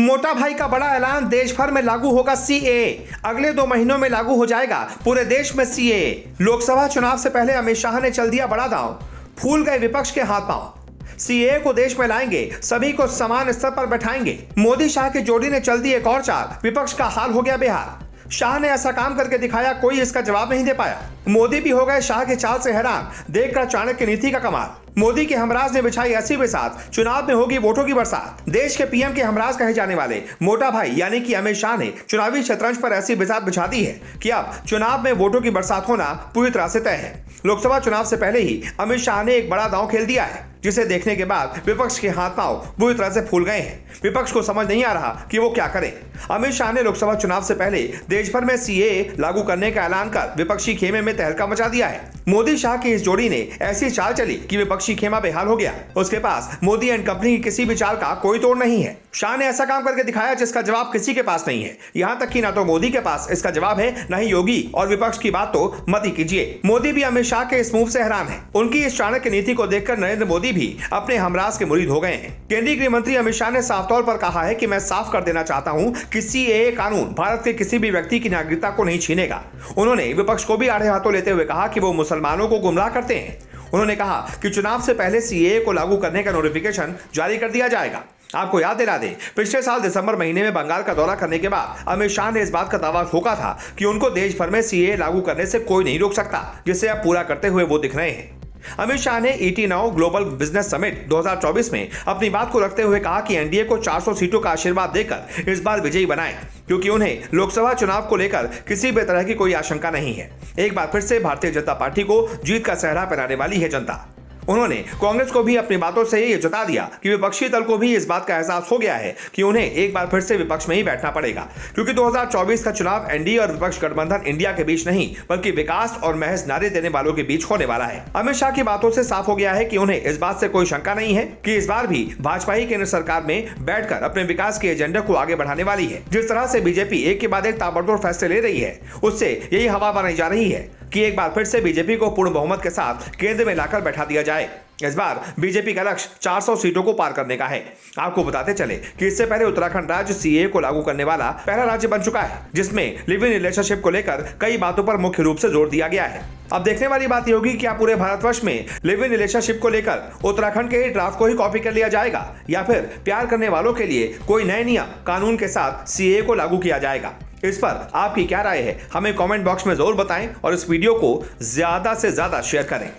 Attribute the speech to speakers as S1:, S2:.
S1: मोटा भाई का बड़ा ऐलान, देश भर में लागू होगा सीएए। अगले 2 महीनों में लागू हो जाएगा पूरे देश में सीएए। लोकसभा चुनाव से पहले अमित शाह ने चल दिया बड़ा दांव, फूल गए विपक्ष के हाथ पांव। सीएए को देश में लाएंगे, सभी को समान स्तर पर बैठाएंगे। मोदी शाह की जोड़ी ने चल दी एक और चाल, विपक्ष का हाल हो गया बेहाल। शाह ने ऐसा काम करके दिखाया, कोई इसका जवाब नहीं दे पाया। मोदी भी हो गए शाह की चाल से हैरान, देखकर चाणक्य नीति का कमाल। मोदी के हमराज ने बिछाई ऐसी बिसात, चुनाव में होगी वोटों की बरसात। देश के पीएम के हमराज कहे जाने वाले मोटा भाई यानी कि अमित शाह ने चुनावी शतरंज पर ऐसी बिसात बिछा दी है कि अब चुनाव में वोटों की बरसात होना पूरी तरह से तय है। लोकसभा चुनाव से पहले ही अमित शाह ने एक बड़ा दांव खेल दिया है, जिसे देखने के बाद विपक्ष के हाथ पांव बुरी तरह से फूल गए हैं। विपक्ष को समझ नहीं आ रहा कि वो क्या करे। अमित शाह ने लोकसभा चुनाव से पहले देश भर में सीएए लागू करने का ऐलान कर विपक्षी खेमे में तहलका मचा दिया है। मोदी शाह की इस जोड़ी ने ऐसी चाल चली कि विपक्षी खेमा बेहाल हो गया। उसके पास मोदी एंड कंपनी की किसी भी चाल का कोई तोड़ नहीं है। शाह ने ऐसा काम करके दिखाया जिसका जवाब किसी के पास नहीं है। यहां तक कि ना तो मोदी के पास इसका जवाब है, ना ही योगी, और विपक्ष की बात तो मत ही कीजिए। मोदी भी अमित शाह के इस मूव से हैरान है। उनकी इस चाणक्य नीति को देखकर नरेंद्र मोदी भी अपने हमराज के मुरीद हो गए हैं। केंद्रीय गृह मंत्री अमित शाह ने साफ तौर पर कहा है कि मैं साफ कर देना चाहता हूं कि सीएए कानून भारत के किसी भी व्यक्ति की नागरिकता को नहीं छीनेगा। उन्होंने विपक्ष को भी आड़े हाथों लेते हुए कहा कि वो मुसलमानों को गुमराह करते हैं। उन्होंने कहा कि चुनाव से पहले सीएए को लागू करने का नोटिफिकेशन जारी कर दिया जाएगा। आपको याद दिला दें, पिछले साल दिसंबर महीने में बंगाल का दौरा करने के बाद अमित शाह ने इस बात का दावा ठोका था कि उनको देश भर में सीएए लागू करने से कोई नहीं रोक सकता, जिसे अब पूरा करते हुए वो दिख रहे हैं। अमित शाह ने ET Now global business summit 2024 में अपनी बात को रखते हुए कहा कि एनडीए को 400 सीटों का आशीर्वाद देकर इस बार विजयी बनाएं, क्योंकि उन्हें लोकसभा चुनाव को लेकर किसी भी तरह की कोई आशंका नहीं है। एक बार फिर से भारतीय जनता पार्टी को जीत का सेहरा पहनाने वाली है जनता। उन्होंने कांग्रेस को भी अपनी बातों से ये जता दिया कि विपक्षी दल को भी इस बात का एहसास हो गया है कि उन्हें एक बार फिर से विपक्ष में ही बैठना पड़ेगा, क्योंकि 2024 का चुनाव एनडीए और विपक्ष गठबंधन इंडिया के बीच नहीं, बल्कि विकास और महज नारे देने वालों के बीच होने वाला है। अमित शाह की बातों से साफ हो गया है कि उन्हें इस बात से कोई शंका नहीं है कि इस बार भी भाजपा ही केंद्र सरकार में बैठकर अपने विकास के एजेंडा को आगे बढ़ाने वाली है। जिस तरह से बीजेपी एक के बाद एक ताबड़तोड़ फैसले ले रही है, उससे यही हवा बनाई जा रही है कि एक बार फिर से बीजेपी को पूर्ण बहुमत के साथ केंद्र में लाकर बैठा दिया जाए। इस बार बीजेपी का लक्ष्य 400 सीटों को पार करने का है। आपको बताते चले कि इससे पहले उत्तराखंड राज्य सीएए को लागू करने वाला पहला राज्य बन चुका है, जिसमें लिव इन रिलेशनशिप को लेकर कई बातों पर मुख्य रूप से जोर दिया गया है। अब देखने वाली बात यह होगी कि क्या पूरे भारतवर्ष में लिव इन रिलेशनशिप को लेकर उत्तराखंड के ही ड्राफ्ट को ही कॉपी कर लिया जाएगा, या फिर प्यार करने वालों के लिए कोई नए नियम कानून के साथ सीएए को लागू किया जाएगा। इस पर आपकी क्या राय है, हमें कमेंट बॉक्स में जरूर बताएं और इस वीडियो को ज्यादा से ज्यादा शेयर करें।